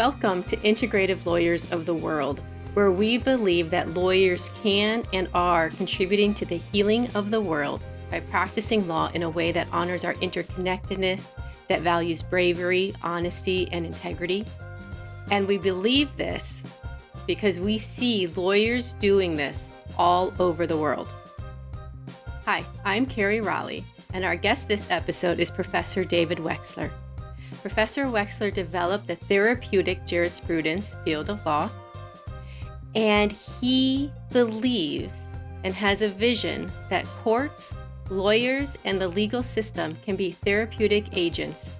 Welcome to Integrative Lawyers of the World, where we believe that lawyers can and are contributing to the healing of the world by practicing law in a way that honors our interconnectedness, that values bravery, honesty, and integrity. And we believe this because we see lawyers doing this all over the world. Hi, I'm Carrie Raleigh, and our guest this episode is Professor David Wexler. Professor Wexler developed the Therapeutic Jurisprudence field of law, and he believes and has a vision that courts, lawyers, and the legal system can be therapeutic agents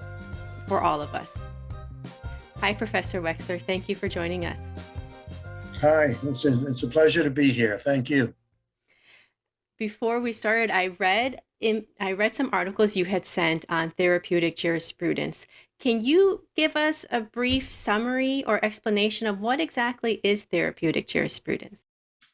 for all of us. Hi, Professor Wexler. Thank you for joining us. Hi, it's a pleasure to be here. Thank you. Before we started, I read some articles you had sent on therapeutic jurisprudence. Can you give us a brief summary or explanation of what exactly is therapeutic jurisprudence?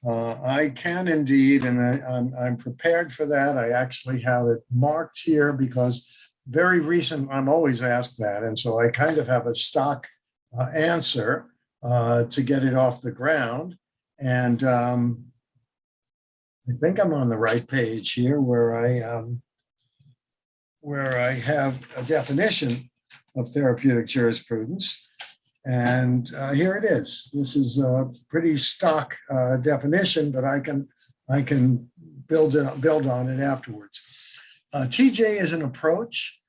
I can indeed, and I'm prepared for that. I actually have it marked here because I'm always asked that, and so I kind of have a stock answer to get it off the ground. And I think I'm on the right page here where I have a definition of therapeutic jurisprudence. And here it is. This is a pretty stock definition, but I can build on it afterwards. TJ is an approach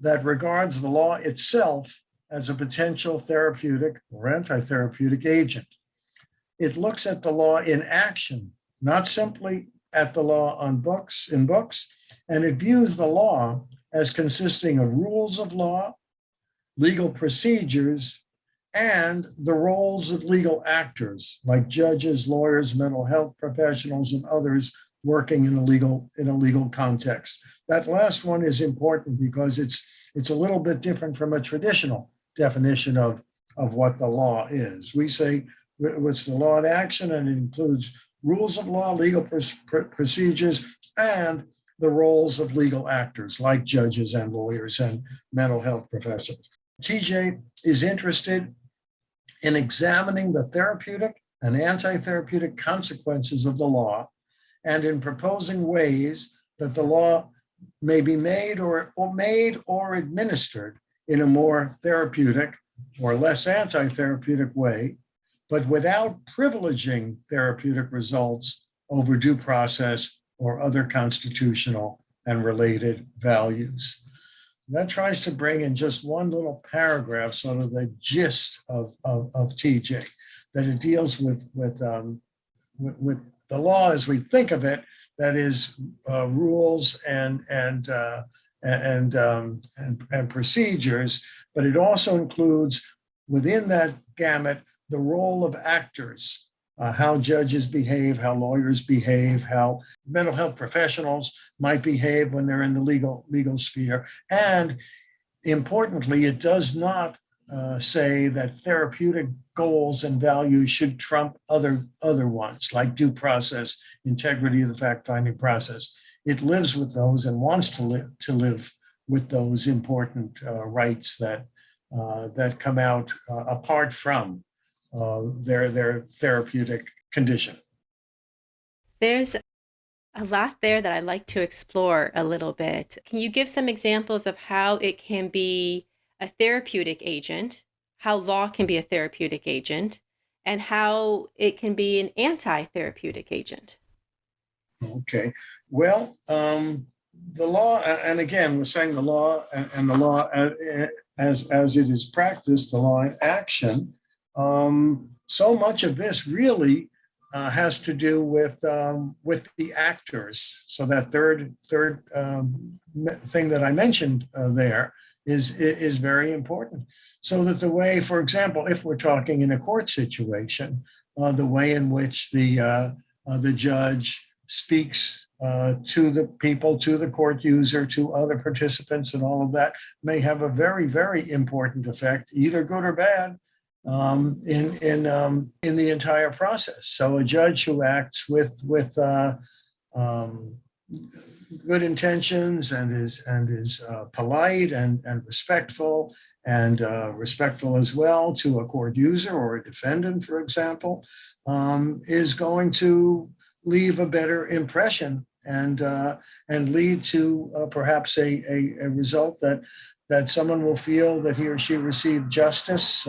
that regards the law itself as a potential therapeutic or anti-therapeutic agent. It looks at the law in action, not simply at the law in books, and it views the law as consisting of rules of law, legal procedures, and the roles of legal actors like judges, lawyers, mental health professionals, and others working in a legal context. That last one is important because it's a little bit different from a traditional definition of what the law is. We say what's the law in action, and it includes rules of law, legal procedures, and the roles of legal actors like judges and lawyers and mental health professionals. TJ is interested in examining the therapeutic and anti-therapeutic consequences of the law and in proposing ways that the law may be made or administered in a more therapeutic or less anti-therapeutic way, but without privileging therapeutic results over due process or other constitutional and related values. That tries to bring in just one little paragraph, sort of the gist of TJ, that it deals with the law as we think of it, that is rules and procedures, but it also includes within that gamut the role of actors, how judges behave, how lawyers behave, how mental health professionals might behave when they're in the legal sphere. And importantly, it does not say that therapeutic goals and values should trump other ones, like due process, integrity of the fact-finding process. It lives with those and wants to live with those important rights that come out apart from their therapeutic condition. There's a lot there that I'd like to explore a little bit. Can you give some examples of how it can be a therapeutic agent, how law can be a therapeutic agent, and how it can be an anti-therapeutic agent? Okay. Well, the law, and again, we're saying the law and the law as it is practiced, the law in action. So much of this really has to do with the actors. So that third thing that I mentioned there is very important. So that the way, for example, if we're talking in a court situation, the way in which the judge speaks to the people, to the court user, to other participants, and all of that may have a very, very important effect, either good or bad, in the entire process. So a judge who acts with good intentions and is polite and respectful and respectful as well to a court user or a defendant, for example, is going to leave a better impression and lead to perhaps a result that someone will feel that he or she received justice,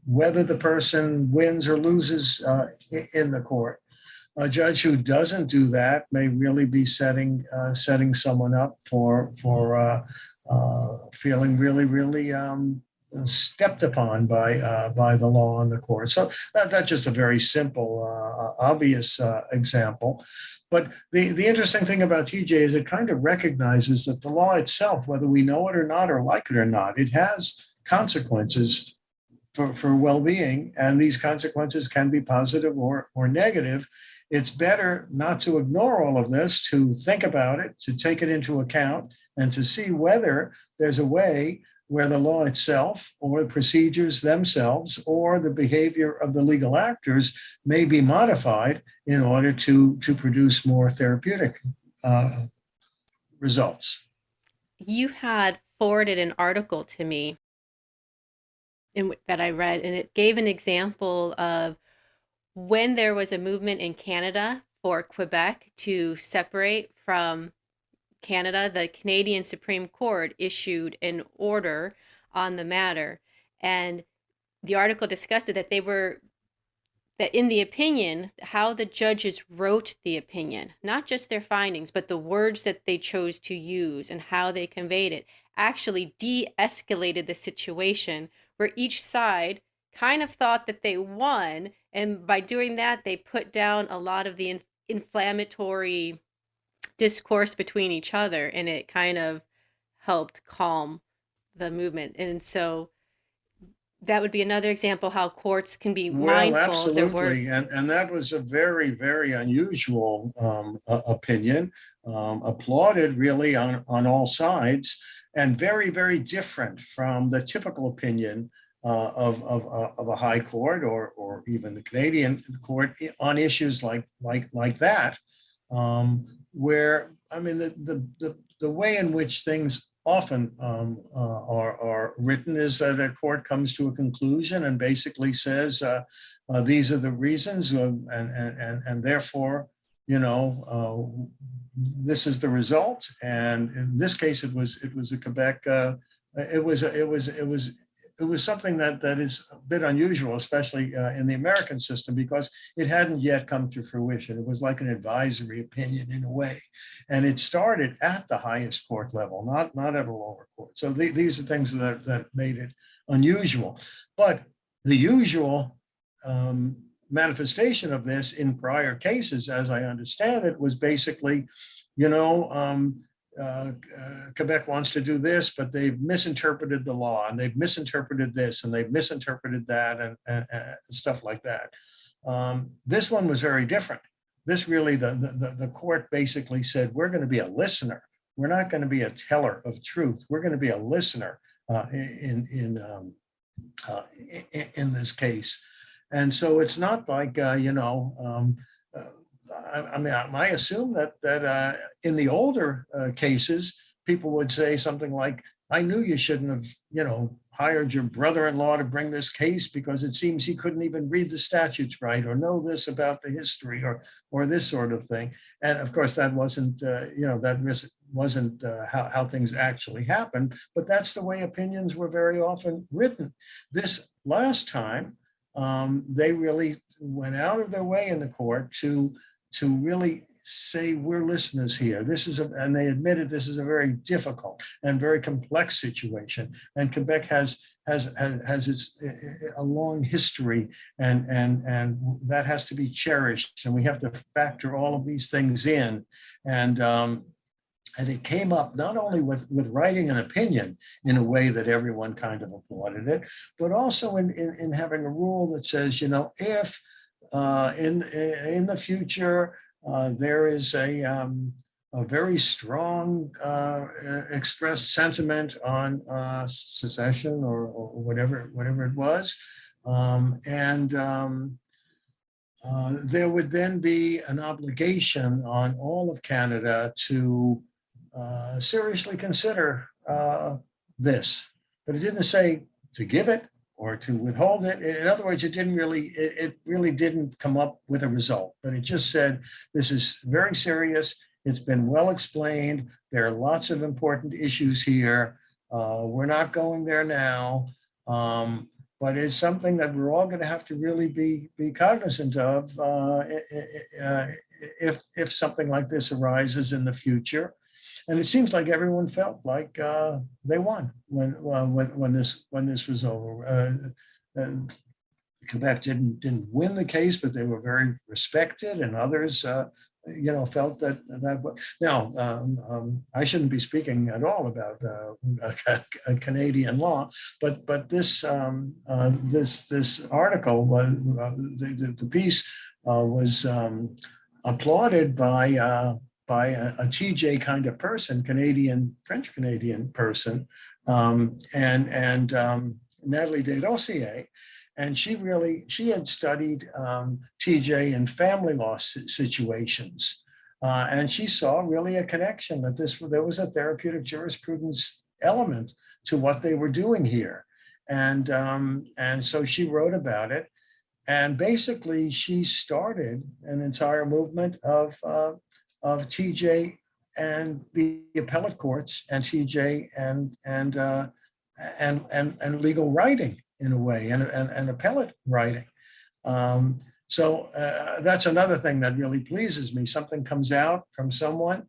whether the person wins or loses in the court. A judge who doesn't do that may really be setting someone up for feeling really stepped upon by the law and the court. So that's just a very simple, obvious example. But the interesting thing about TJ is it kind of recognizes that the law itself, whether we know it or not, or like it or not, it has consequences for well-being, and these consequences can be positive or negative. It's better not to ignore all of this, to think about it, to take it into account, and to see whether there's a way where the law itself or the procedures themselves or the behavior of the legal actors may be modified in order to produce more therapeutic results. You had forwarded an article to me that I read, and it gave an example of when there was a movement in Canada for Quebec to separate from Canada. The Canadian Supreme Court issued an order on the matter, and the article discussed it, that in the opinion, how the judges wrote the opinion, not just their findings, but the words that they chose to use and how they conveyed it, actually de-escalated the situation, where each side kind of thought that they won, and by doing that, they put down a lot of the inflammatory discourse between each other, and it kind of helped calm the movement. And so that would be another example how courts can be mindful of their words. And that was a very, very unusual opinion, applauded really on all sides, and very, very different from the typical opinion of a high court or even the Canadian court on issues like that, where, I mean, the way in which things often are written is that a court comes to a conclusion and basically says, these are the reasons, and therefore, this is the result. And in this case, it was a Quebec. It was something that is a bit unusual, especially in the American system, because it hadn't yet come to fruition. It was like an advisory opinion in a way. And it started at the highest court level, not at a lower court. So these are things that made it unusual. But the usual manifestation of this in prior cases, as I understand it, was basically, Quebec wants to do this, but they've misinterpreted the law, and they've misinterpreted this, and they've misinterpreted that, and stuff like that. This one was very different. This really, the court basically said, we're going to be a listener. We're not going to be a teller of truth. We're going to be a listener in this case. And so it's not like, I assume that in the older cases, people would say something like, I knew you shouldn't have, hired your brother-in-law to bring this case because it seems he couldn't even read the statutes right or know this about the history or this sort of thing. And of course, that wasn't, wasn't how things actually happened, but that's the way opinions were very often written. This last time, they really went out of their way in the court to really say, we're listeners here. And they admitted this is a very difficult and very complex situation. And Quebec has a long history, and that has to be cherished. And we have to factor all of these things in. And it came up not only with writing an opinion in a way that everyone kind of applauded it, but also in having a rule that says, if in the future there is a very strong expressed sentiment on secession or whatever it was, and there would then be an obligation on all of Canada to seriously consider this. but it didn't say to give it or to withhold it. In other words, it really didn't come up with a result, but it just said, this is very serious. It's been well explained. There are lots of important issues here. We're not going there now. But it's something that we're all going to have to really be cognizant of if something like this arises in the future. And it seems like everyone felt like they won when this was over. Quebec didn't win the case, but they were very respected, and others felt that. Now, I shouldn't be speaking at all about Canadian law, but this article was the piece was applauded by a TJ kind of person, French Canadian person, and Natalie Desdossiers. And she had studied TJ in family law situations. And she saw really a connection that there was a therapeutic jurisprudence element to what they were doing here. And so she wrote about it. And basically she started an entire movement of TJ and the appellate courts and TJ and legal writing, in a way, and appellate writing. So that's another thing that really pleases me. Something comes out from someone,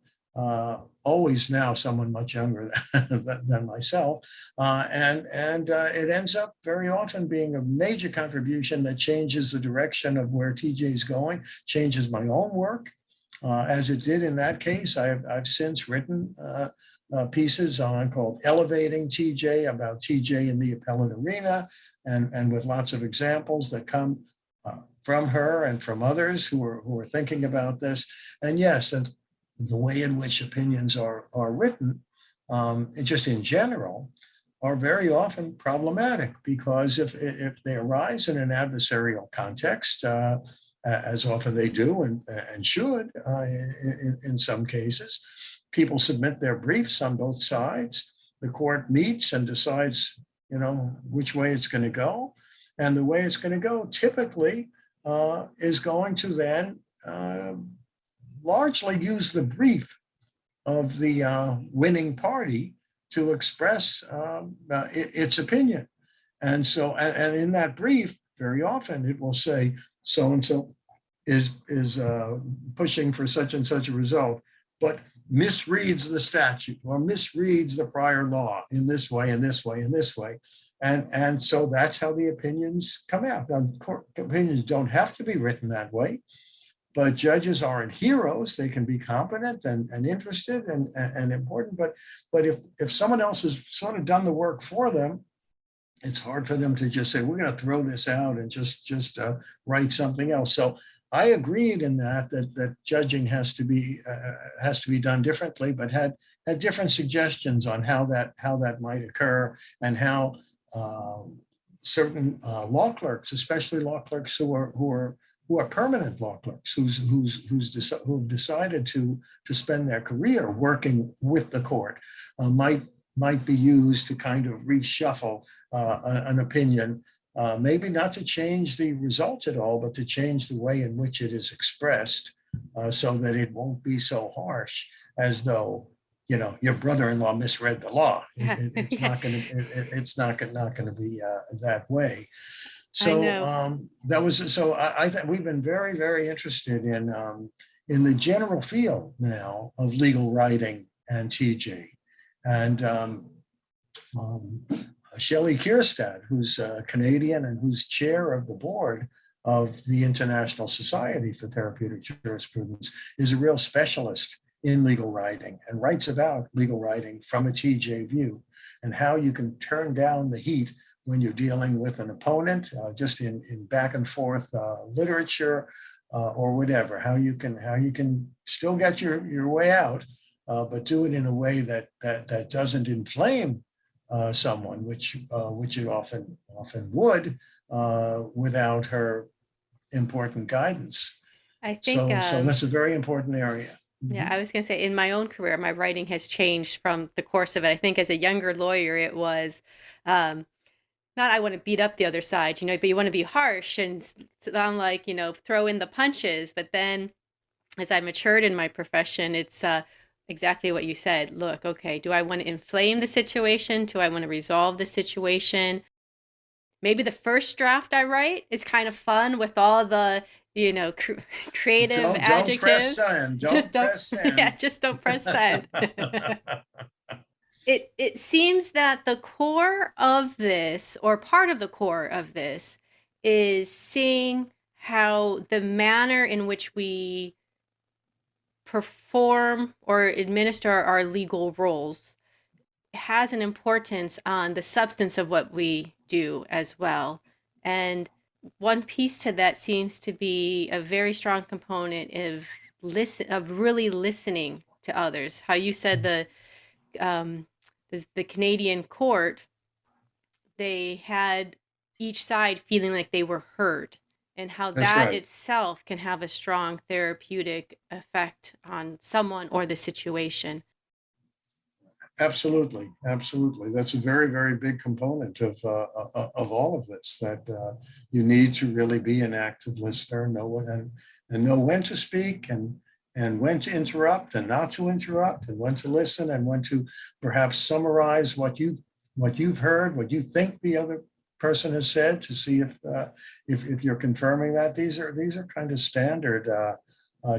always now someone much younger than myself, and it ends up very often being a major contribution that changes the direction of where TJ is going, changes my own work, as it did in that case. I've since written pieces called Elevating TJ, about TJ in the appellate arena, and with lots of examples that come from her and from others who are thinking about this. And yes, and the way in which opinions are written, just in general, are very often problematic, because if they arise in an adversarial context, as often they do and should in some cases, people submit their briefs on both sides. The court meets and decides, which way it's going to go. And the way it's going to go typically is going to then largely use the brief of the winning party to express its opinion. And so, and in that brief, very often it will say, so-and-so is pushing for such and such a result, but misreads the statute or misreads the prior law in this way and this way and this way. And so that's how the opinions come out. Now, court opinions don't have to be written that way, but judges aren't heroes. They can be competent and interested and important, but if someone else has sort of done the work for them, it's hard for them to just say, we're going to throw this out and just write something else. So I agreed in that judging has to be done differently, but had different suggestions on how that might occur, and how certain law clerks, especially law clerks who are permanent law clerks, who've decided to spend their career working with the court, might be used to kind of reshuffle an opinion. Maybe not to change the results at all, but to change the way in which it is expressed, so that it won't be so harsh, as though your brother-in-law misread the law. It's not going to be that way. So I think we've been very, very interested in the general field now of legal writing and TJ, and Shelley Kierstad, who's Canadian and who's chair of the board of the International Society for Therapeutic Jurisprudence, is a real specialist in legal writing and writes about legal writing from a TJ view, and how you can turn down the heat when you're dealing with an opponent, just in back and forth literature or whatever, how you can still get your way out, but do it in a way that doesn't inflame someone, which it often would, without her important guidance. I think so that's a very important area. Yeah, Mhm. I was going to say in my own career, my writing has changed from the course of it. I think as a younger lawyer, it was um, not I want to beat up the other side, but you want to be harsh and sound like, throw in the punches. But then as I matured in my profession, it's exactly what you said. Look, okay, do I want to inflame the situation? Do I want to resolve the situation? Maybe the first draft I write is kind of fun with all the, creative Don't press adjectives. send. Just Don't don't, press yeah, send. just don't press send. It seems that the core of this, or part of the core of this, is seeing how the manner in which we perform or administer our legal roles has an importance on the substance of what we do as well. And one piece to that seems to be a very strong component of really listening to others. How you said um, the Canadian court, they had each side feeling like they were heard, and how That's that right. itself can have a strong therapeutic effect on someone or the situation. Absolutely, absolutely. That's a very, very big component of all of this. That you need to really be an active listener, know when and know when to speak and when to interrupt and not to interrupt, and when to listen and when to perhaps summarize what you've heard, what you think the other person has said, to see if you're confirming that. These are kind of standard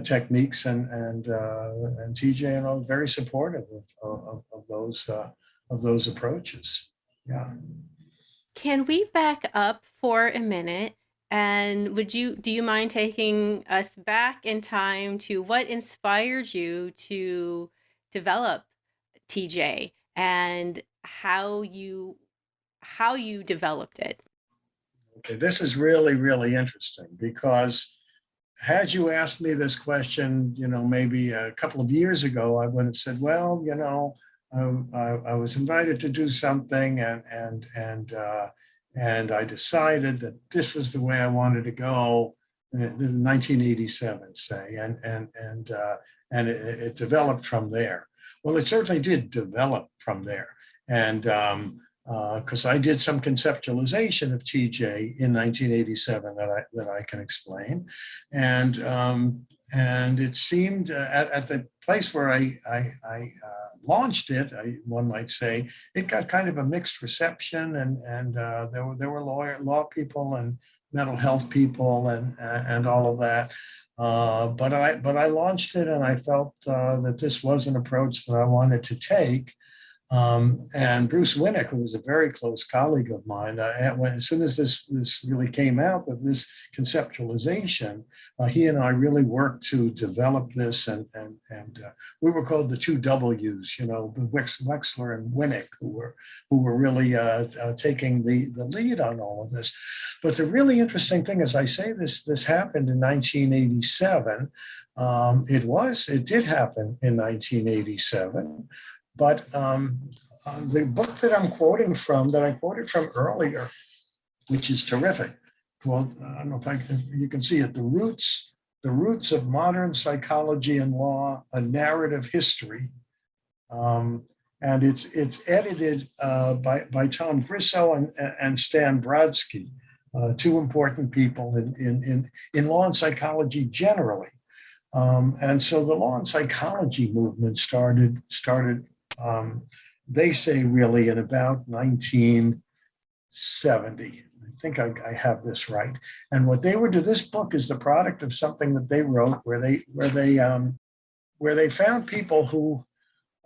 techniques, and TJ and I are very supportive of those approaches. Yeah. Can we back up for a minute? And do you mind taking us back in time to what inspired you to develop TJ and how you developed it? Okay. This is really, really interesting because had you asked me this question, maybe a couple of years ago, I would have said, well, I was invited to do something, and I decided that this was the way I wanted to go in 1987, say, and it developed from there. Well, it certainly did develop from there, and because I did some conceptualization of TJ in 1987 that I can explain, and it seemed at the place where I launched it, one might say, it got kind of a mixed reception, and there were law people and mental health people and all of that. But I launched it, and I felt that this was an approach that I wanted to take. And Bruce Winick, who was a very close colleague of mine, as soon as this really came out with this conceptualization, he and I really worked to develop this, and we were called the two W's, Wexler and Winick, who were really taking the lead on all of this. But the really interesting thing is, I say this happened in 1987. It did happen in 1987. But the book that I'm quoting from, that I quoted from earlier, which is terrific. Well, I don't know if you can see it. The roots of modern psychology and law, a narrative history. And it's edited by Tom Grisso and Stan Brodsky, two important people in law and psychology generally. And so the law and psychology movement started, they say, really in about 1970. I think I have this right. And what they were doing, this book is the product of something that they wrote, where they found people who,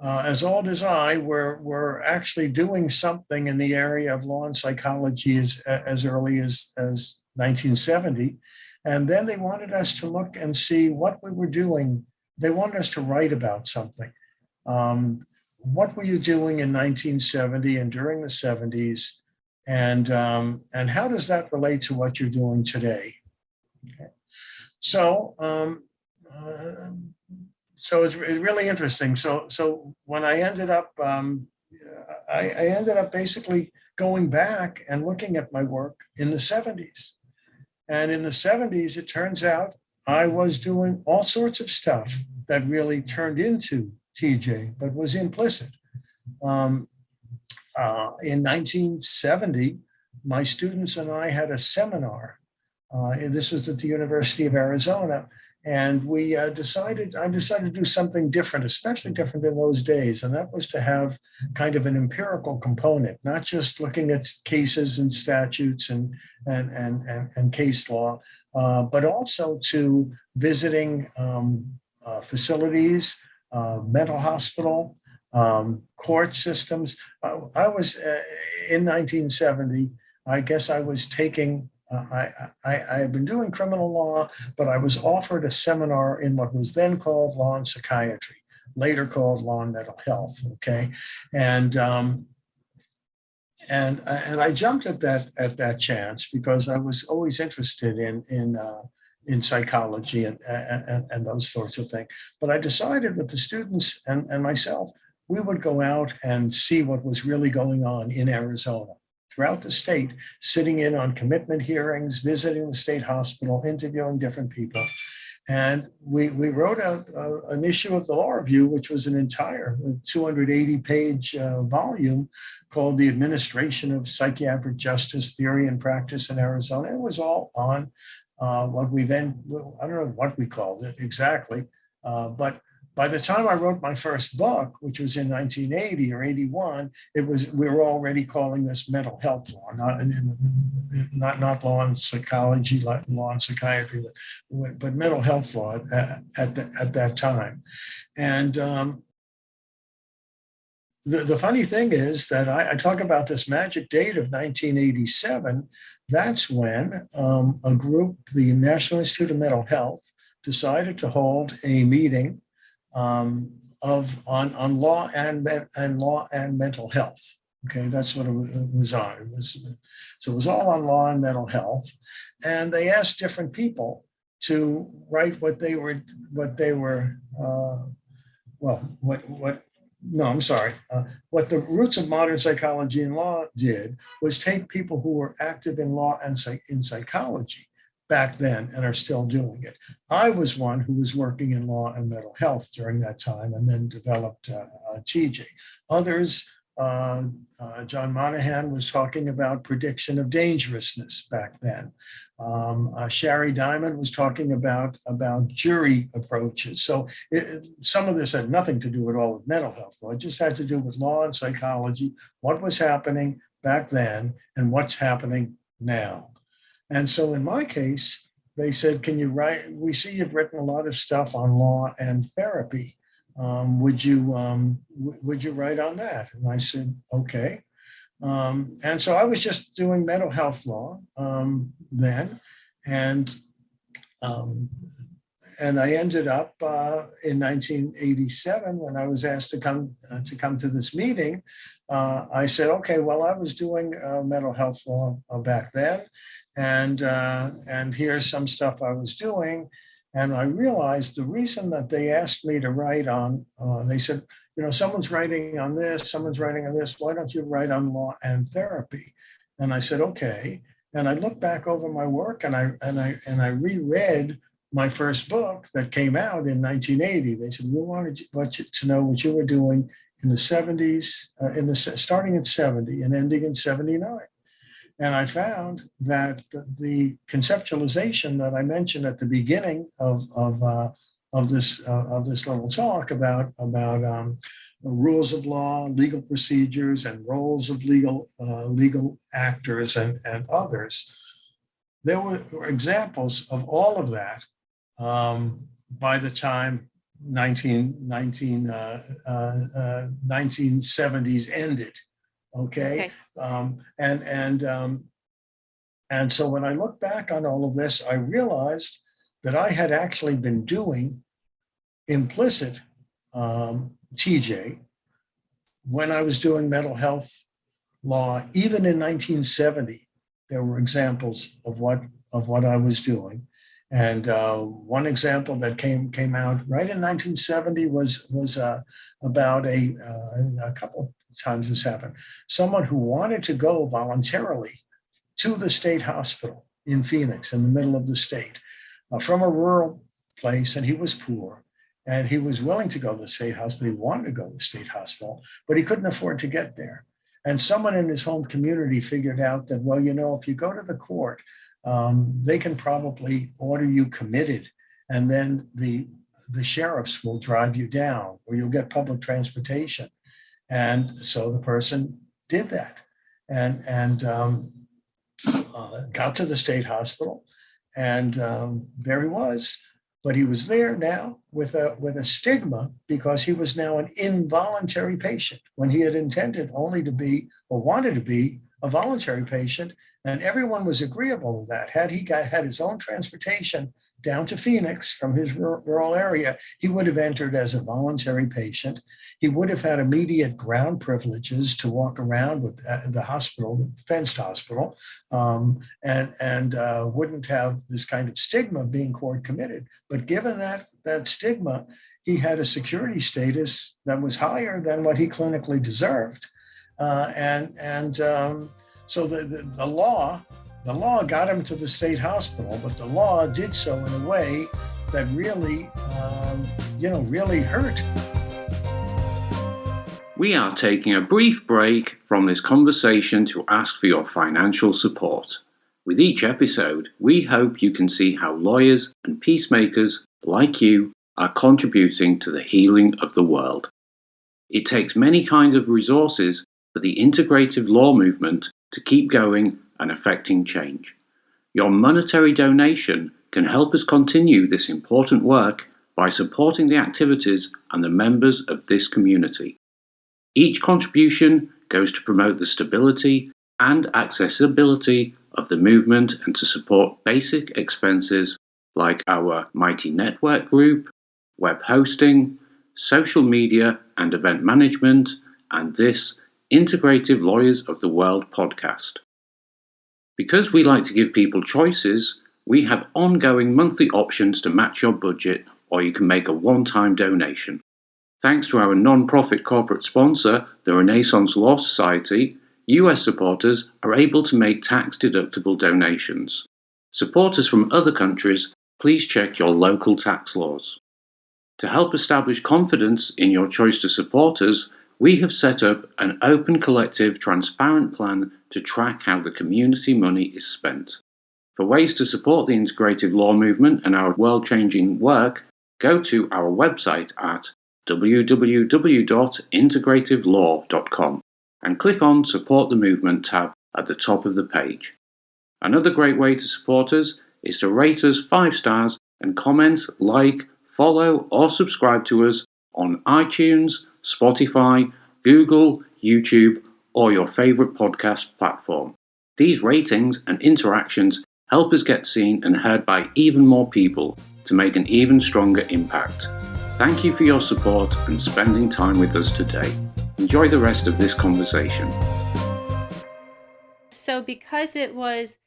as old as I, were actually doing something in the area of law and psychology as early as 1970. And then they wanted us to look and see what we were doing. They wanted us to write about something. What were you doing in 1970 and during the 70s? And how does that relate to what you're doing today? Okay. So, it's really interesting. So when I ended up, I ended up basically going back and looking at my work in the 70s. And in the 70s, it turns out I was doing all sorts of stuff that really turned into TJ, but was implicit. In 1970, my students and I had a seminar. This was at the University of Arizona. And I decided to do something different, especially different in those days. And that was to have kind of an empirical component, not just looking at cases and statutes and case law, but also to visiting facilities, mental hospital, court systems. I was in 1970, I guess I was taking I had been doing criminal law, but I was offered a seminar in what was then called law and psychiatry, later called law and mental health. Okay, and I jumped at that chance because I was always interested in psychology and those sorts of things. But I decided with the students and myself, we would go out and see what was really going on in Arizona, throughout the state, sitting in on commitment hearings, visiting the state hospital, interviewing different people. And we wrote an issue of the Law Review, which was an entire 280-page volume called The Administration of Psychiatric Justice Theory and Practice in Arizona. It was all on what we then, I don't know what we called it exactly, but by the time I wrote my first book, which was in 1980 or 81, we were already calling this mental health law, not law and psychology, law and psychiatry, but mental health law at that time. And the funny thing is that I talk about this magic date of 1987. That's when a group, the National Institute of Mental Health, decided to hold a meeting on law and mental health. Okay, that's what it was on. So it was all on law and mental health, and they asked different people to write what the Roots of Modern Psychology and Law did was take people who were active in law and in psychology back then and are still doing it. I was one who was working in law and mental health during that time and then developed TJ. Others, John Monahan was talking about prediction of dangerousness back then. Shari Diamond was talking about jury approaches. So some of this had nothing to do at all with mental health law. It just had to do with law and psychology, what was happening back then and what's happening now. And so in my case, they said, can you write, we see you've written a lot of stuff on law and therapy. Would you write on that? And I said, okay. And so I was just doing mental health law then. And I ended up in 1987 when I was asked to come to this meeting. I said, okay, well, I was doing mental health law back then. And here's some stuff I was doing. And I realized the reason that they asked me to write on, they said, someone's writing on this, someone's writing on this, why don't you write on law and therapy? And I said, okay. And I looked back over my work and I reread my first book that came out in 1980. They said, we wanted you to know what you were doing in the 70s, starting in 70 and ending in 79. And I found that the conceptualization that I mentioned at the beginning of this little talk about rules of law, legal procedures, and roles of legal actors and others, there were examples of all of that by the time 1970s ended. Okay. And so when I look back on all of this, I realized that I had actually been doing implicit TJ when I was doing mental health law. Even in 1970, there were examples of what I was doing. And one example that came out right in 1970 was about a couple times this happened. Someone who wanted to go voluntarily to the state hospital in Phoenix, in the middle of the state, from a rural place, and he was poor. And he was willing to go to the state hospital. He wanted to go to the state hospital, but he couldn't afford to get there. And someone in his home community figured out that, well, if you go to the court, they can probably order you committed, and then the sheriffs will drive you down, or you'll get public transportation. And so the person did that, and got to the state hospital, and there he was. But he was there now with a stigma, because he was now an involuntary patient when he had intended only to be, or wanted to be, a voluntary patient. And everyone was agreeable with that. Had he had his own transportation down to Phoenix from his rural area, he would have entered as a voluntary patient. He would have had immediate ground privileges to walk around with the hospital, the fenced hospital, and wouldn't have this kind of stigma of being court committed. But given that stigma, he had a security status that was higher than what he clinically deserved. So the law got him to the state hospital, but the law did so in a way that really, really hurt. We are taking a brief break from this conversation to ask for your financial support. With each episode, we hope you can see how lawyers and peacemakers like you are contributing to the healing of the world. It takes many kinds of resources for the integrative law movement to keep going and affecting change. Your monetary donation can help us continue this important work by supporting the activities and the members of this community. Each contribution goes to promote the stability and accessibility of the movement and to support basic expenses like our Mighty Network group, web hosting, social media and event management, and this Integrative Lawyers of the World podcast. Because we like to give people choices, we have ongoing monthly options to match your budget, or you can make a one-time donation. Thanks to our non-profit corporate sponsor, the Renaissance Law Society, US supporters are able to make tax-deductible donations. Supporters from other countries, please check your local tax laws. To help establish confidence in your choice to support us, we have set up an open, collective, transparent plan to track how the community money is spent. For ways to support the integrative law movement and our world-changing work, go to our website at www.integrativelaw.com and click on Support the Movement tab at the top of the page. Another great way to support us is to rate us 5 stars and comment, like, follow or subscribe to us on iTunes, Spotify, Google, YouTube, or your favorite podcast platform. These ratings and interactions help us get seen and heard by even more people to make an even stronger impact. Thank you for your support and spending time with us today. Enjoy the rest of this conversation. So because it was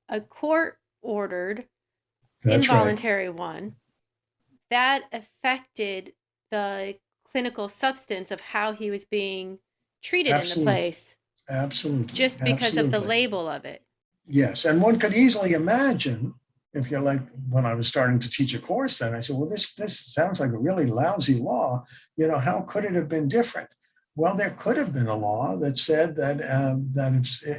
a court-ordered, That's involuntary one, that affected the clinical substance of how he was being treated in the place. Absolutely. Just because of the label of it. Yes. And one could easily imagine, if you're like, when I was starting to teach a course then, I said, well, this sounds like a really lousy law. How could it have been different? Well, there could have been a law that said that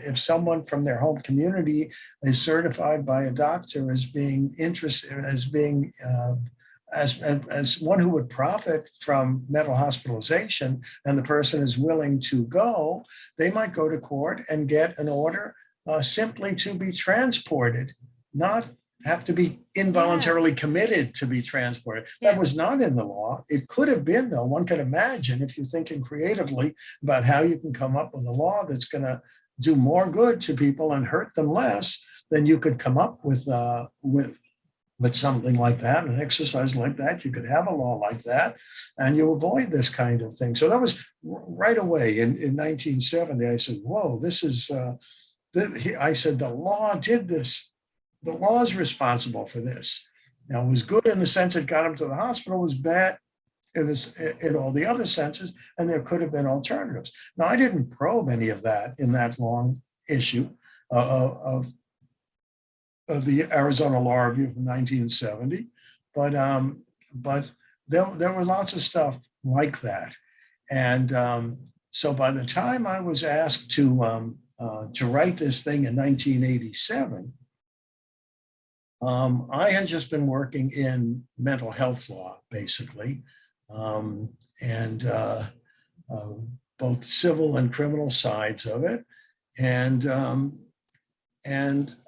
if someone from their home community is certified by a doctor as being interested, as one who would profit from mental hospitalization, and the person is willing to go, they might go to court and get an order simply to be transported, not have to be involuntarily committed to be transported. Yeah. That was not in the law. It could have been, though. One can imagine, if you're thinking creatively about how you can come up with a law that's going to do more good to people and hurt them less, then you could come up with something like that, an exercise like that. You could have a law like that, and you avoid this kind of thing. So that was right away in 1970. I said, whoa, this is, I said, the law did this. The law is responsible for this. Now, it was good in the sense it got him to the hospital, it was bad in all the other senses, and there could have been alternatives. Now, I didn't probe any of that in that long issue of the Arizona Law Review from 1970, but there were lots of stuff like that. And so by the time I was asked to write this thing in 1987, I had just been working in mental health law, basically, and both civil and criminal sides of it. And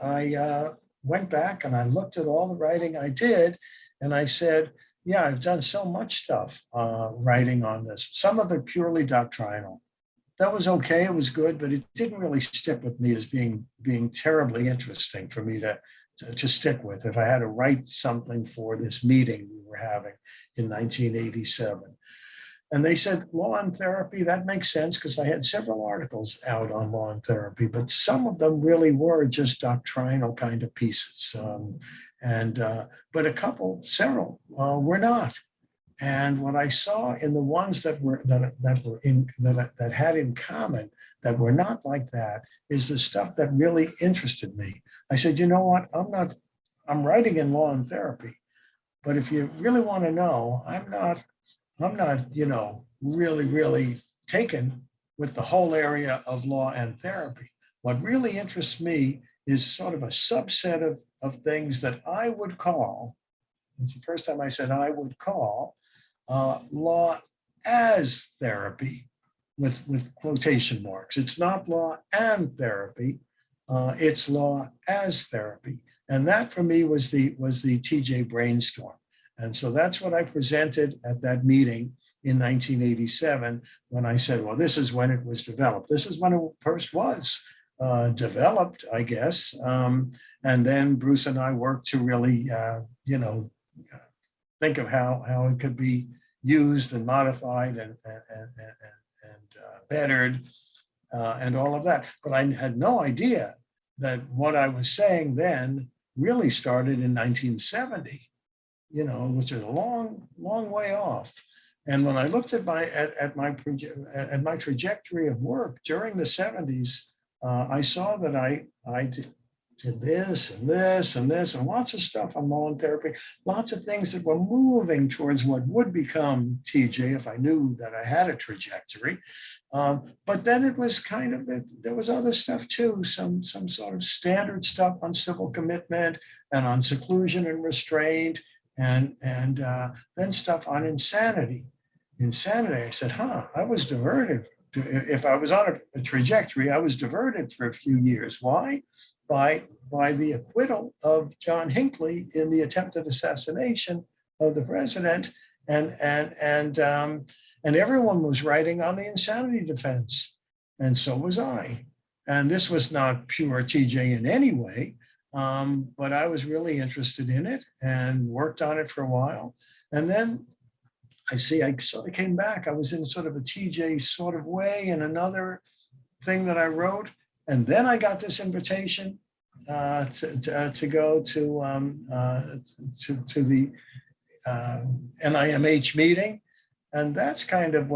I went back and I looked at all the writing I did, and I said, yeah, I've done so much stuff writing on this, some of it purely doctrinal. That was okay, it was good, but it didn't really stick with me as being terribly interesting for me to stick with if I had to write something for this meeting we were having in 1987. And they said, law and therapy, that makes sense, because I had several articles out on law and therapy, but some of them really were just doctrinal kind of pieces. But several were not. And what I saw in the ones that had in common that were not like that is the stuff that really interested me. I said, you know what? I'm writing in law and therapy, but if you really want to know, I'm not, really taken with the whole area of law and therapy. What really interests me is sort of a subset of things that I would call, it's the first time I said I would call, law as therapy, with quotation marks. It's not law and therapy, it's law as therapy. And that for me was the TJ brainstorm. And so that's what I presented at that meeting in 1987 when I said, well, this is when it was developed. This is when it first was developed, I guess. And then Bruce and I worked to really, think of how it could be used and modified and bettered and all of that. But I had no idea that what I was saying then really started in 1970, which is a long, long way off. And when I looked at my trajectory of work during the 70s, I saw that I did this and this and this and lots of stuff on law and therapy, lots of things that were moving towards what would become TJ if I knew that I had a trajectory. But then it was there was other stuff too, some sort of standard stuff on civil commitment and on seclusion and restraint, and then stuff on insanity. I said, I was diverted. If I was on a trajectory, I was diverted for a few years. Why? By the acquittal of John Hinckley in the attempted assassination of the president, and everyone was writing on the insanity defense, and so was I. And this was not pure TJ in any way, but I was really interested in it and worked on it for a while. And then I sort of came back. I was in sort of a TJ sort of way in another thing that I wrote. And then I got this invitation to go to the NIMH meeting. And that's kind of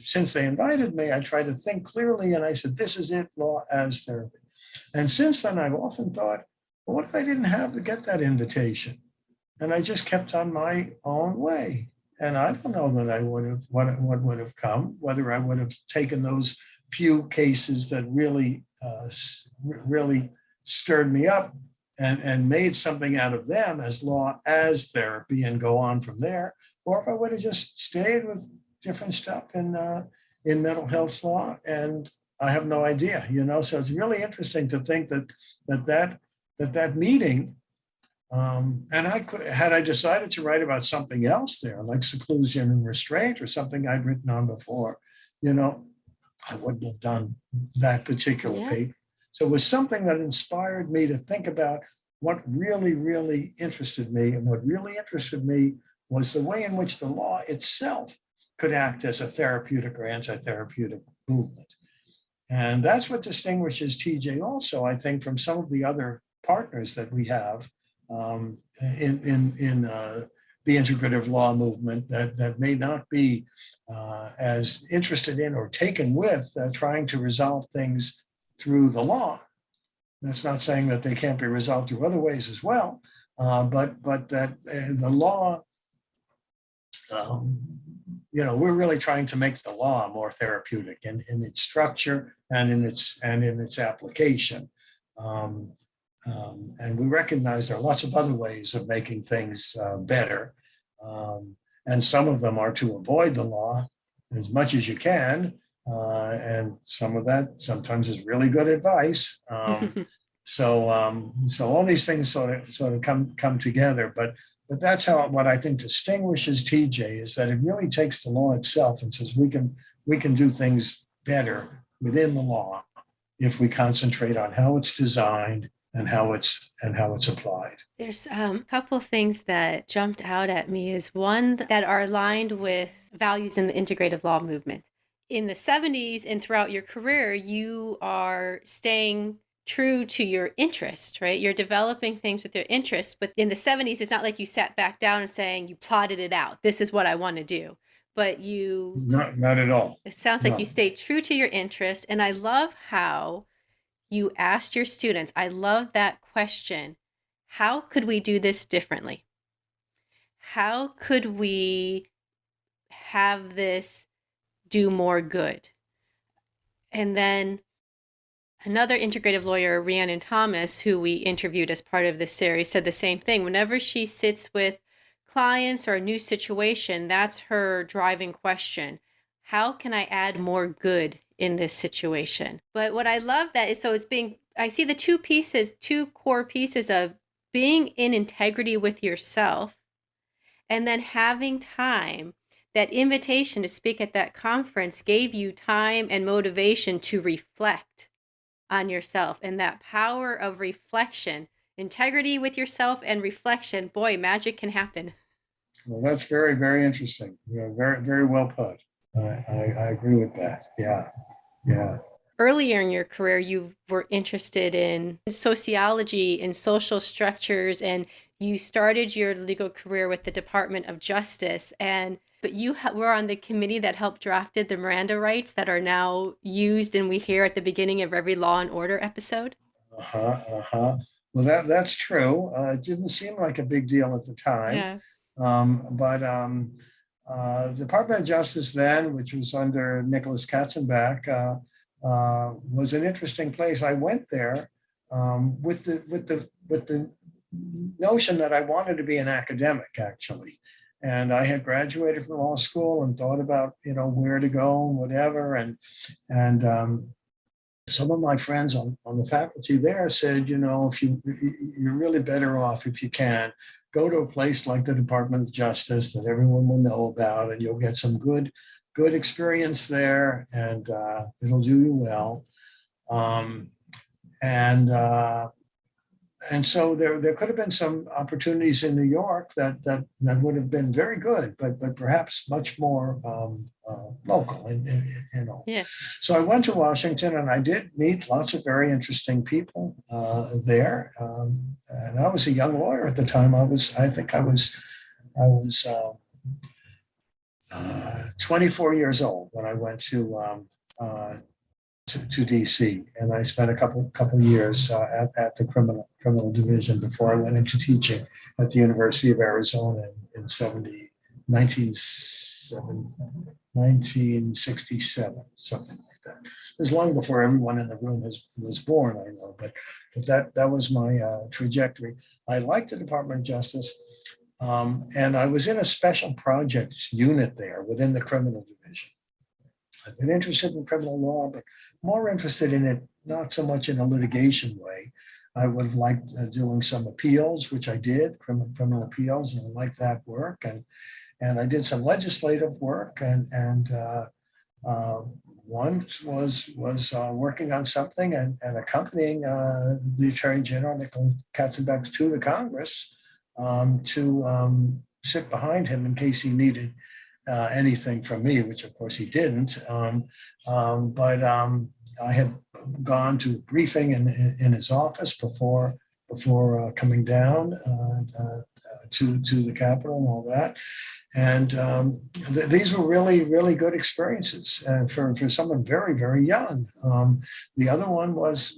since they invited me, I tried to think clearly, and I said, this is it, law as therapy. And since then, I've often thought, well, what if I didn't have to get that invitation? And I just kept on my own way. And I don't know that I would have, what would have come, whether I would have taken those few cases that really stirred me up and made something out of them as law as therapy and go on from there, or if I would have just stayed with different stuff in mental health law. And I have no idea, so it's really interesting to think that meeting, and had I decided to write about something else there, like seclusion and restraint or something I'd written on before, I wouldn't have done that particular paper. So it was something that inspired me to think about what really, really interested me. And what really interested me was the way in which the law itself could act as a therapeutic or anti-therapeutic movement. And that's what distinguishes TJ also, I think, from some of the other partners that we have in the integrative law movement that may not be as interested in or taken with trying to resolve things through the law. That's not saying that they can't be resolved through other ways as well, but that the law we're really trying to make the law more therapeutic in its structure and in its application. And we recognize there are lots of other ways of making things better. And some of them are to avoid the law as much as you can. And some of that sometimes is really good advice. So all these things sort of come together. But that's what I think distinguishes TJ is that it really takes the law itself and says we can do things better within the law if we concentrate on how it's designed and how it's applied. There's a couple things that jumped out at me is one that are aligned with values in the integrative law movement. In the 70s and throughout your career, you are staying true to your interest, right? You're developing things with your interests, but in the 70s, it's not like you sat back down and saying you plotted it out. This is what I want to do. But you... Not at all. It sounds like you stayed true to your interest. And I love how you asked your students, I love that question, how could we do this differently? How could we have this do more good? And then another integrative lawyer, Rhiannon Thomas, who we interviewed as part of this series, said the same thing. Whenever she sits with clients or a new situation, that's her driving question. How can I add more good in this situation? But what I love that is, I see the two core pieces of being in integrity with yourself and then having time. That invitation to speak at that conference gave you time and motivation to reflect on yourself, and that power of reflection, integrity with yourself and reflection, boy, magic can happen. Well, that's very, very interesting. Yeah, very, very well put. I agree with that. Yeah. Earlier in your career, you were interested in sociology and social structures, and you started your legal career with the Department of Justice. But you were on the committee that helped drafted the Miranda rights that are now used, and we hear at the beginning of every Law and Order episode. Well, that's true. It didn't seem like a big deal at the time. Yeah. The Department of Justice then, which was under Nicholas Katzenbach, was an interesting place. I went there with the notion that I wanted to be an academic, actually. And I had graduated from law school and thought about, where to go and whatever. And some of my friends on the faculty there said, if you're really better off if you can go to a place like the Department of Justice that everyone will know about, and you'll get some good experience there, and it'll do you well. And so there could have been some opportunities in New York that would have been very good, but perhaps much more local, Yeah. So I went to Washington, and I did meet lots of very interesting people there. And I was a young lawyer at the time. I was 24 years old when I went to DC, and I spent a couple of years at the criminal division before I went into teaching at the University of Arizona in 1967, something like that. It was long before everyone in the room was born, I know, but that was my trajectory. I liked the Department of Justice, and I was in a special projects unit there within the criminal division. I've been interested in criminal law, but more interested in it, not so much in a litigation way. I would have liked doing some appeals, which I did, criminal appeals, and I liked that work. And I did some legislative work, and one was working on something and accompanying the Attorney General, Nicholas Katzenbach, to the Congress to sit behind him in case he needed anything from me, which of course he didn't. But I had gone to a briefing in his office before coming down to the Capitol and all that. And these were really, really good experiences for someone very, very young. The other one was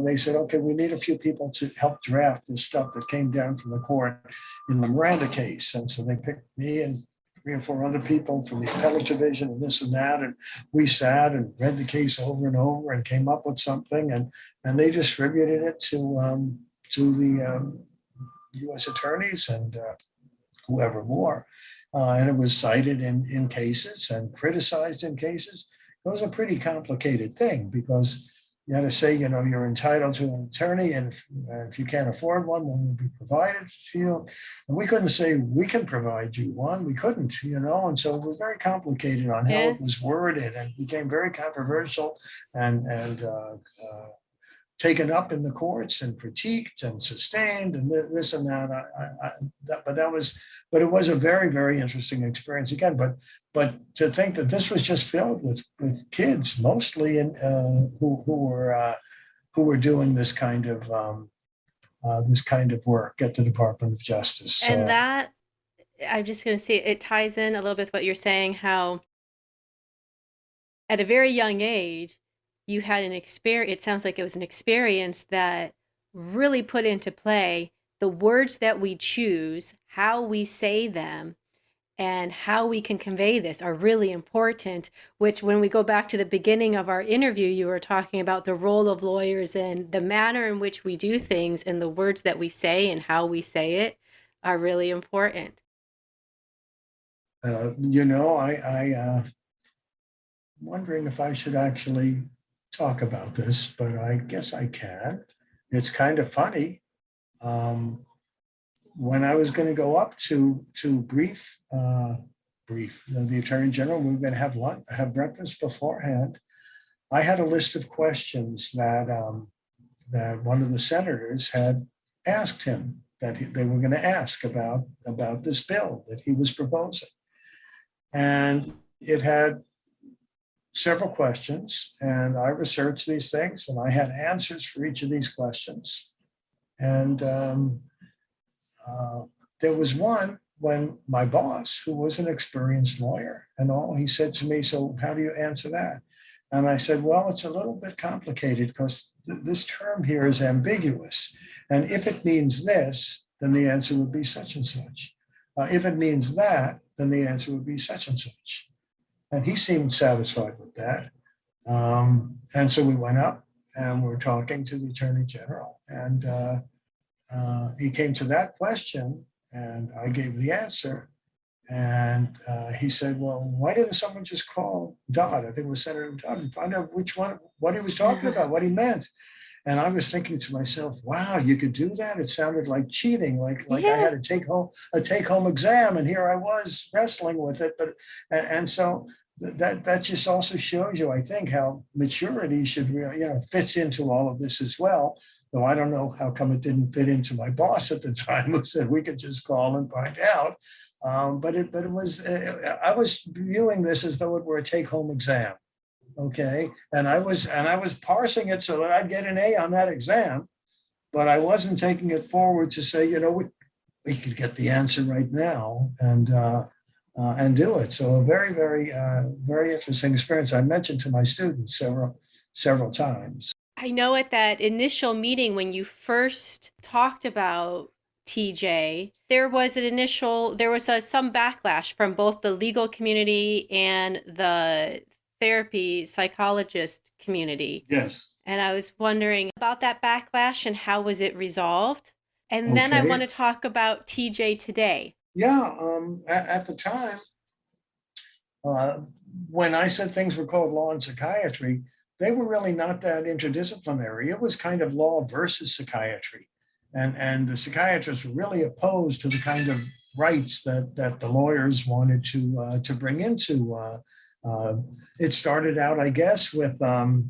they said, okay, we need a few people to help draft this stuff that came down from the court in the Miranda case. And so they picked me and 3 or 4 other people from the appellate division and this and that. And we sat and read the case over and over and came up with something. And they distributed it to the U.S. attorneys and whoever more. And it was cited in cases and criticized in cases. It was a pretty complicated thing because you had to say, you're entitled to an attorney, and if you can't afford one will be provided to you. And we couldn't say we can provide you one. We couldn't, and so it was very complicated on how it was worded, and became very controversial and taken up in the courts and critiqued and sustained and this and that. But it was a very, very interesting experience again. But to think that this was just filled with kids, mostly who were doing this kind of work at the Department of Justice. And that, I'm just going to say, it ties in a little bit with what you're saying, how at a very young age, you had an experience. It sounds like it was an experience that really put into play the words that we choose, how we say them, and how we can convey this are really important, which when we go back to the beginning of our interview, you were talking about the role of lawyers and the manner in which we do things, and the words that we say and how we say it are really important. I'm wondering if I should actually talk about this, but I guess I can. It's kind of funny. When I was going to go up to brief the Attorney General, we were going to have breakfast beforehand. I had a list of questions that one of the senators had asked him that they were going to ask about this bill that he was proposing, and it had several questions, and I researched these things, and I had answers for each of these questions. And there was one when my boss, who was an experienced lawyer and all, he said to me, "So how do you answer that?" And I said, "Well, it's a little bit complicated because this term here is ambiguous. And if it means this, then the answer would be such and such. If it means that, then the answer would be such and such." And he seemed satisfied with that. And so we went up and we're talking to the Attorney General. And he came to that question and I gave the answer. And he said, "Well, why didn't someone just call Dodd?" I think it was Senator Dodd, and find out what he was talking about, what he meant. And I was thinking to myself, wow, you could do that? It sounded like cheating, like I had a take-home exam, and here I was wrestling with it. And so that just also shows you, I think, how maturity should really, fits into all of this as well. Though I don't know how come it didn't fit into my boss at the time, who said we could just call and find out. But it was, I was viewing this as though it were a take-home exam. Okay, and I was parsing it so that I'd get an A on that exam, but I wasn't taking it forward to say, we could get the answer right now and do it. So a very, very, very interesting experience. I mentioned to my students several times. I know at that initial meeting when you first talked about TJ, there was some backlash from both the legal community and the therapy psychologist community. Yes. And I was wondering about that backlash and how was it resolved? And then I want to talk about TJ today. Yeah, at the time, when I said things were called law and psychiatry, they were really not that interdisciplinary. It was kind of law versus psychiatry. And the psychiatrists were really opposed to the kind of rights that the lawyers wanted to bring into. It started out, I guess, with the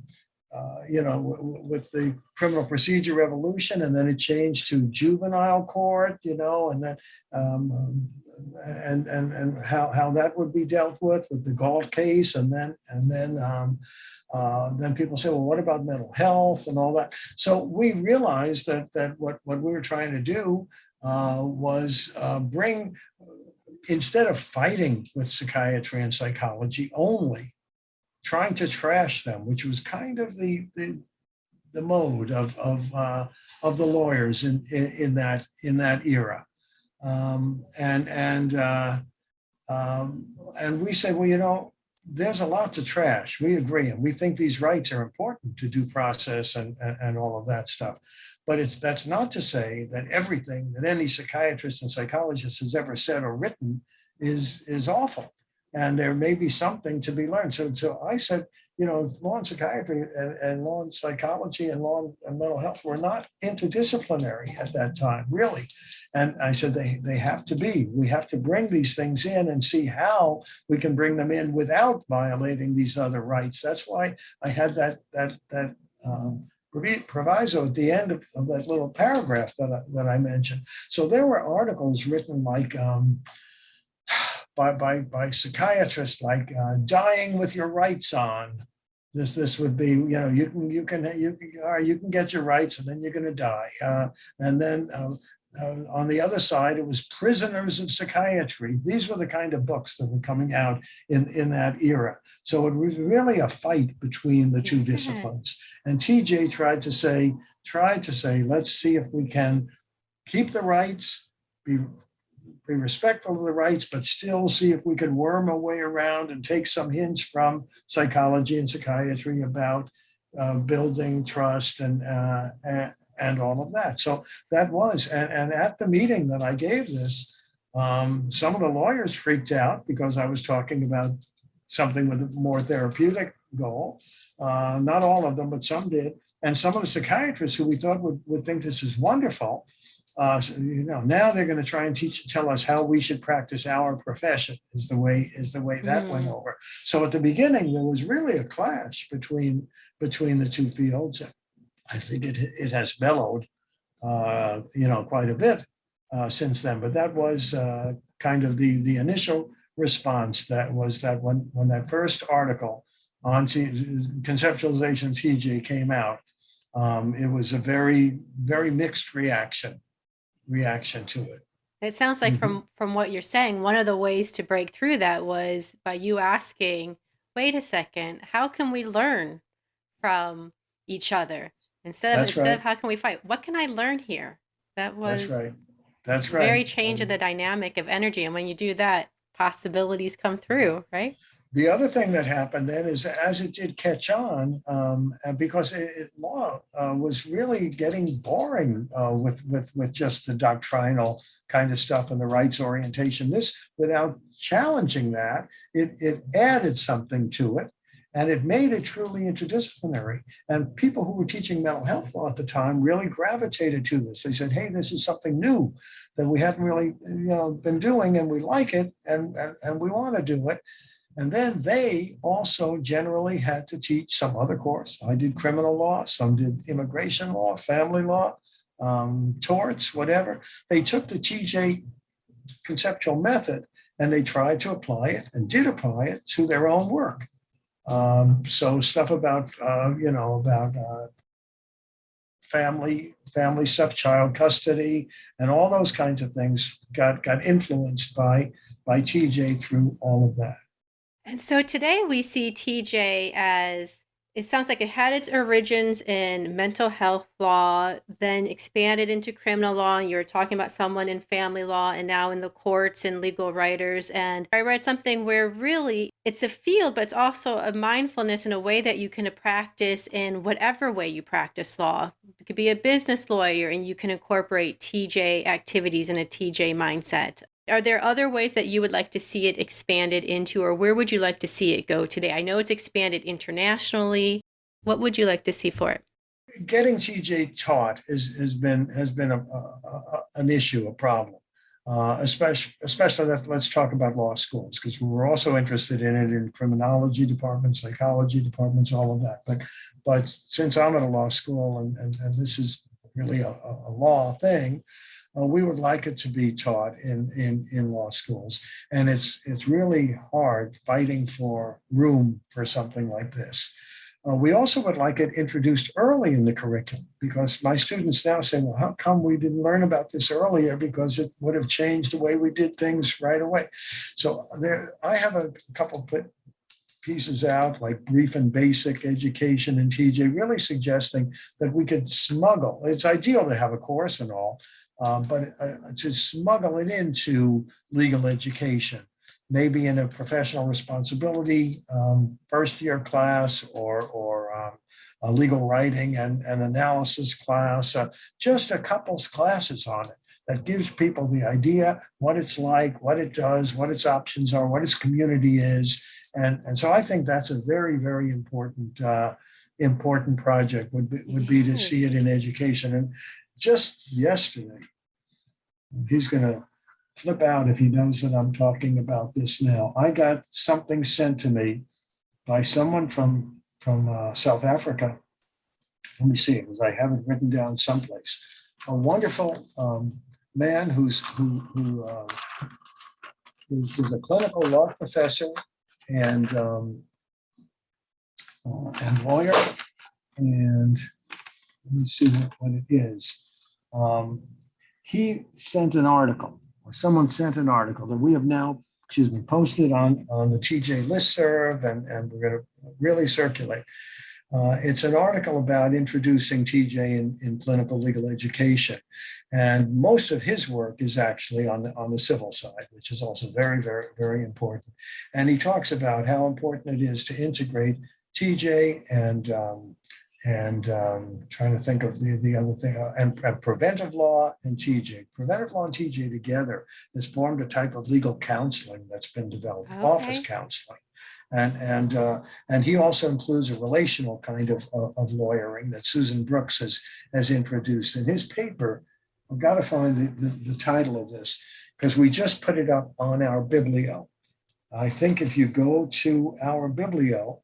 criminal procedure revolution, and then it changed to juvenile court, and then and how that would be dealt with the Galt case, and then people say, well, what about mental health and all that? So we realized that what we were trying to do was bring, instead of fighting with psychiatry and psychology only, trying to trash them, which was kind of the mode of the lawyers in that era, And we said, well, there's a lot to trash. We agree. And we think these rights are important to due process and all of that stuff. But that's not to say that everything that any psychiatrist and psychologist has ever said or written is awful. And there may be something to be learned. So I said, law and psychiatry and law and psychology and law and mental health were not interdisciplinary at that time, really. And I said, they have to be. We have to bring these things in and see how we can bring them in without violating these other rights. That's why I had that proviso at the end of that little paragraph that I mentioned. So there were articles written like by psychiatrists, like dying with your rights on. This would be, you can get your rights and then you're going to die. And then on the other side, it was prisoners of psychiatry. These were the kind of books that were coming out in that era. So it was really a fight between the two disciplines. And TJ tried to say, let's see if we can keep the rights, be respectful of the rights, but still see if we could worm our way around and take some hints from psychology and psychiatry about building trust and all of that. So that was, and at the meeting that I gave this, some of the lawyers freaked out because I was talking about something with a more therapeutic goal. Not all of them, but some did. And some of the psychiatrists who we thought would think this is wonderful, now they're going to try and tell us how we should practice our profession is the way that went over. So at the beginning, there was really a clash between the two fields. I think it has mellowed, quite a bit since then. But that was kind of the initial response. That was that when that first article on conceptualization TJ came out, it was a very, very mixed reaction to it. It sounds like from what you're saying, one of the ways to break through that was by you asking, wait a second, how can we learn from each other? Instead of how can we fight? What can I learn here? That was That's right. Very change in the dynamic of energy. And when you do that, possibilities come through, right? The other thing that happened then is as it did catch on, because law was really getting boring with just the doctrinal kind of stuff and the rights orientation. This, without challenging that, it added something to it. And it made it truly interdisciplinary. And people who were teaching mental health law at the time really gravitated to this. They said, hey, this is something new that we hadn't really been doing, and we like it, and we want to do it. And then they also generally had to teach some other course. I did criminal law, some did immigration law, family law, torts, whatever. They took the TJ conceptual method and they tried to apply it and did apply it to their own work. So stuff about family stuff, child custody, and all those kinds of things got influenced by TJ through all of that. And so today we see TJ as, it sounds like it had its origins in mental health law, then expanded into criminal law. And you're talking about someone in family law and now in the courts and legal writers. And I read something where really it's a field, but it's also a mindfulness in a way that you can practice in whatever way you practice law. You could be a business lawyer and you can incorporate TJ activities in a TJ mindset. Are there other ways that you would like to see it expanded into, or where would you like to see it go today? I know it's expanded internationally. What would you like to see for it? Getting TJ taught has been an issue, a problem, especially let's talk about law schools, because we're also interested in it in criminology departments, psychology departments, all of that. But since I'm at a law school and this is really a law thing, we would like it to be taught in law schools. And it's really hard fighting for room for something like this. We also would like it introduced early in the curriculum, because my students now say, well, how come we didn't learn about this earlier? Because it would have changed the way we did things right away. So I have a couple of pieces out, like brief and basic education in TJ, really suggesting that we could smuggle. It's ideal to have a course and all, but to smuggle it into legal education. maybe in a professional responsibility first year class or a legal writing and analysis class, just a couple classes on it that gives people the idea what it's like, what it does, what its options are, what its community is. And so I think that's a very, very important important project would be to see it in education. And just yesterday, he's going to flip out if he knows that I'm talking about this now. I got something sent to me by someone from South Africa. Let me see, because I have it written down someplace. A wonderful man who's a clinical law professor and lawyer. And let me see what it is. He sent an article, or someone sent an article that we have now, posted on the TJ listserv, and we're going to really circulate. It's an article about introducing TJ in clinical legal education. And most of his work is actually on the civil side, which is also very, very, very important. And he talks about how important it is to integrate TJ and trying to think of the other thing, and preventive law and TJ. Preventive law and TJ together has formed a type of legal counseling that's been developed, office counseling. And he also includes a relational kind of lawyering that Susan Brooks has introduced. In his paper, I've got to find the title of this, because we just put it up on our Biblio. I think if you go to our Biblio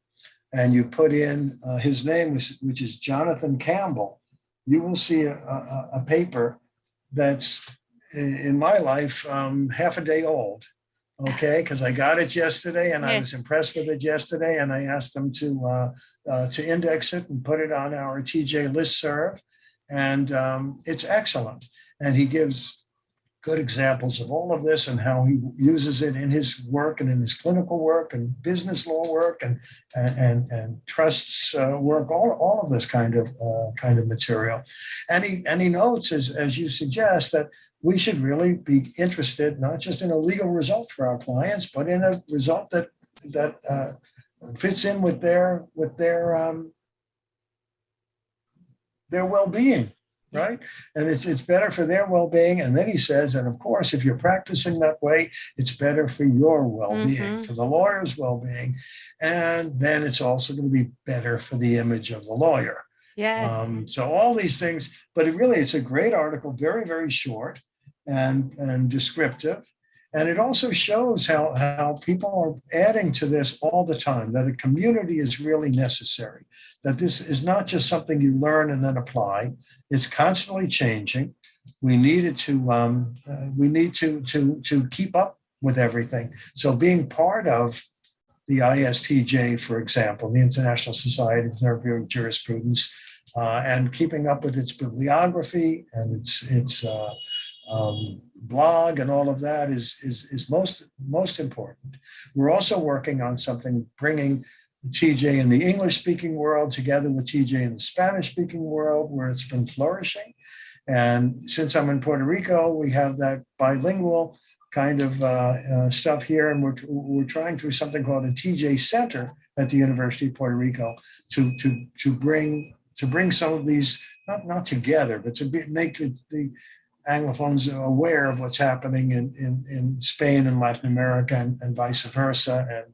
and you put in his name, which is Jonathan Campbell, you will see a paper that's, in my life, half a day old. Okay, because I got it yesterday and I was impressed with it yesterday, and I asked them to index it and put it on our TJ listserv, and it's excellent. And he gives good examples of all of this and how he uses it in his work and in his clinical work and business law work and trusts work, all of this kind of material. And he notes, as you suggest, that we should really be interested not just in a legal result for our clients, but in a result that fits in with their well-being, right? And it's better for their well-being. And then he says, and of course, if you're practicing that way, it's better for your well-being, for the lawyer's well-being, and then it's also going to be better for the image of the lawyer. Yes. So all these things, but it's a great article, very, very short and descriptive. And it also shows how people are adding to this all the time, that a community is really necessary, that this is not just something you learn and then apply. It's constantly changing. We need to keep up with everything. So being part of the ISTJ, for example, the International Society of Therapeutic Jurisprudence, and keeping up with its bibliography and its blog and all of that is most important. We're also working on something, bringing TJ in the English-speaking world together with TJ in the Spanish-speaking world, where it's been flourishing. And since I'm in Puerto Rico, we have that bilingual kind of stuff here, and we're trying through something called a TJ Center at the University of Puerto Rico to bring some of these not together, but to make the Anglophones are aware of what's happening in Spain and Latin America and vice versa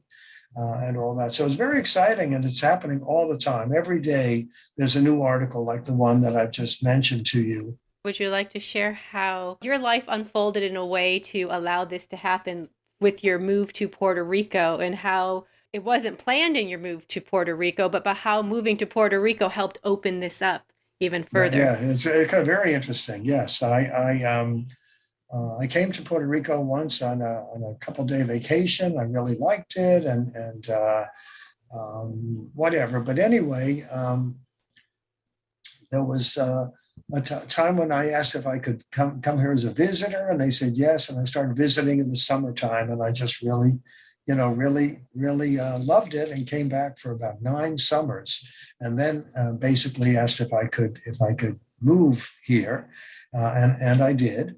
and all that. So it's very exciting, and it's happening all the time. Every day there's a new article like the one that I've just mentioned to you. Would you like to share how your life unfolded in a way to allow this to happen with your move to Puerto Rico, and how it wasn't planned in your move to Puerto Rico, but how moving to Puerto Rico helped open this up even further? Yeah, it's very interesting. Yes, I came to Puerto Rico once on a couple-day vacation. I really liked it, and whatever. But anyway, there was a time when I asked if I could come here as a visitor, and they said yes. And I started visiting in the summertime, and I just really loved it, and came back for about 9 summers, and then basically asked if I could move here, and I did.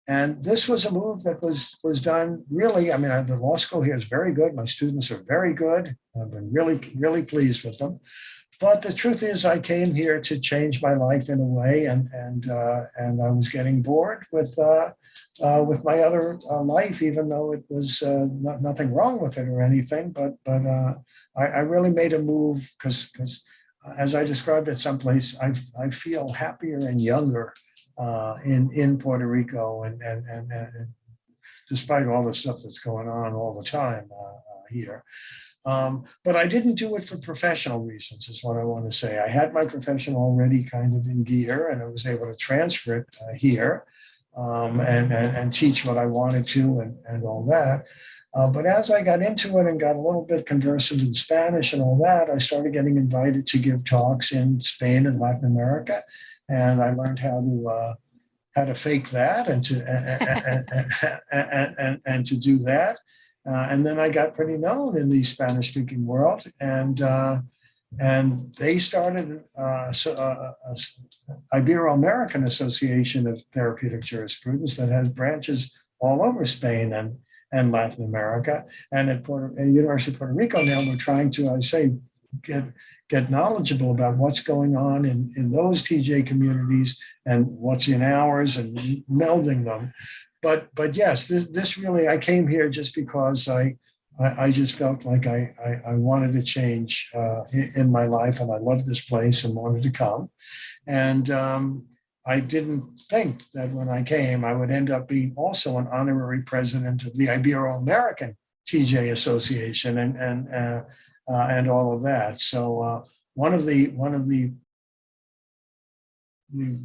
And this was a move that was done really. I mean, the law school here is very good. My students are very good. I've been really pleased with them. But the truth is, I came here to change my life in a way, and I was getting bored with my other life, even though it was nothing wrong with it or anything. But I really made a move because as I described it someplace, I feel happier and younger in Puerto Rico, and despite all the stuff that's going on all the time here. But I didn't do it for professional reasons, is what I want to say. I had my profession already kind of in gear, and I was able to transfer it here and teach what I wanted to and all that. But as I got into it and got a little bit conversant in Spanish and all that, I started getting invited to give talks in Spain and Latin America, and I learned how to fake that and to do that. And then I got pretty known in the Spanish-speaking world, and they started Ibero-American Association of Therapeutic Jurisprudence that has branches all over Spain and Latin America. And at University of Puerto Rico now, we're trying to, I say, get knowledgeable about what's going on in those TJ communities and what's in ours and melding them. But yes, this really, I came here just because I just felt like I wanted to change in my life, and I loved this place and wanted to come. And I didn't think that when I came, I would end up being also an honorary president of the Ibero-American TJ Association and all of that. So one of the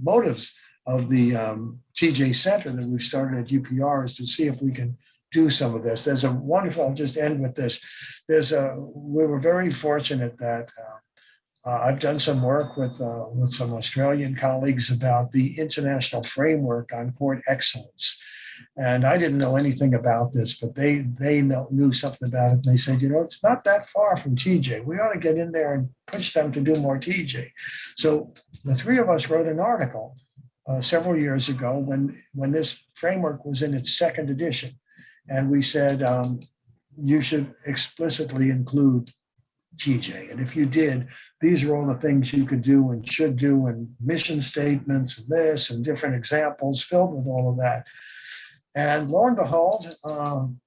motives of the TJ Center that we've started at UPR is to see if we can do some of this. There's a wonderful, I'll just end with this. We were very fortunate that I've done some work with some Australian colleagues about the international framework on court excellence. And I didn't know anything about this, but they knew something about it. And they said, it's not that far from TJ. We ought to get in there and push them to do more TJ. So the three of us wrote an article several years ago when this framework was in its second edition. And we said, you should explicitly include TJ. And if you did, these are all the things you could do and should do, and mission statements and this and different examples filled with all of that. And lo and behold,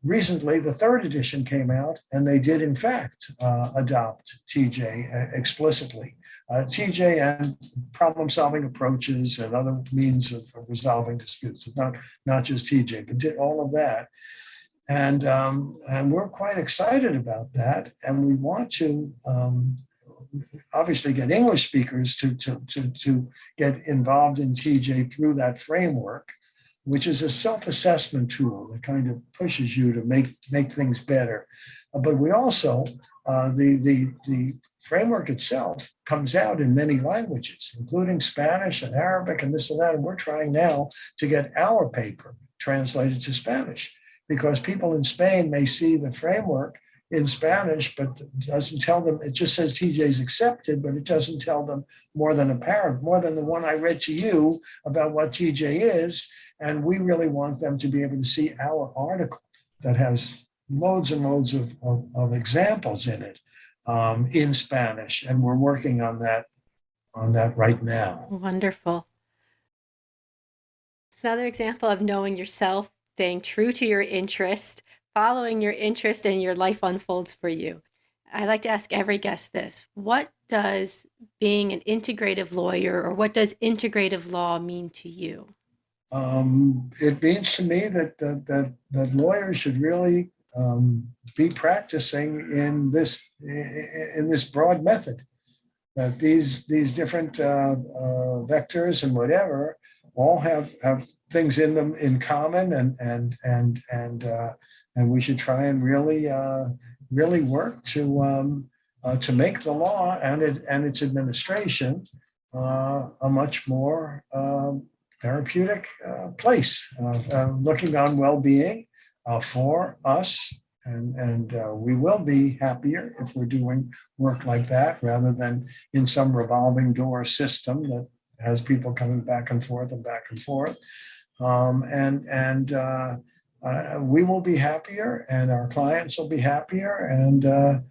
recently the third edition came out, and they did in fact adopt TJ explicitly. TJ and problem-solving approaches and other means of resolving disputes, not just TJ, but did all of that. And we're quite excited about that. And we want to obviously get English speakers to get involved in TJ through that framework, which is a self-assessment tool that kind of pushes you to make things better. But we also, the framework itself comes out in many languages, including Spanish and Arabic and this and that. And we're trying now to get our paper translated to Spanish, because people in Spain may see the framework in Spanish, but doesn't tell them, it just says TJ is accepted, but it doesn't tell them more than a paragraph, more than the one I read to you about what TJ is. And we really want them to be able to see our article that has loads and loads of examples in it in Spanish. And we're working on that right now. Wonderful. It's another example of knowing yourself, staying true to your interest, following your interest, and your life unfolds for you. I like to ask every guest this: what does being an integrative lawyer, or what does integrative law mean to you? It means to me that lawyers should really be practicing in this broad method. That these different vectors and whatever all have things in them in common, and we should try and really work to make the law and its administration a much more therapeutic place, looking on well-being for us, and we will be happier if we're doing work like that rather than in some revolving door system that has people coming back and forth and back and forth. and we will be happier, and our clients will be happier. And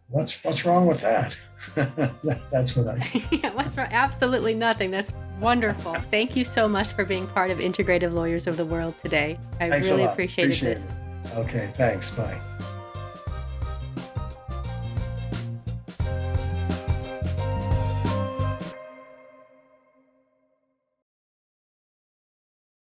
what's wrong with that? That's what I say. Yeah, what's wrong? Absolutely nothing. That's wonderful. Thank you so much for being part of Integrative Lawyers of the World today. I Thanks a really lot. appreciated this. It. Okay, thanks. Bye.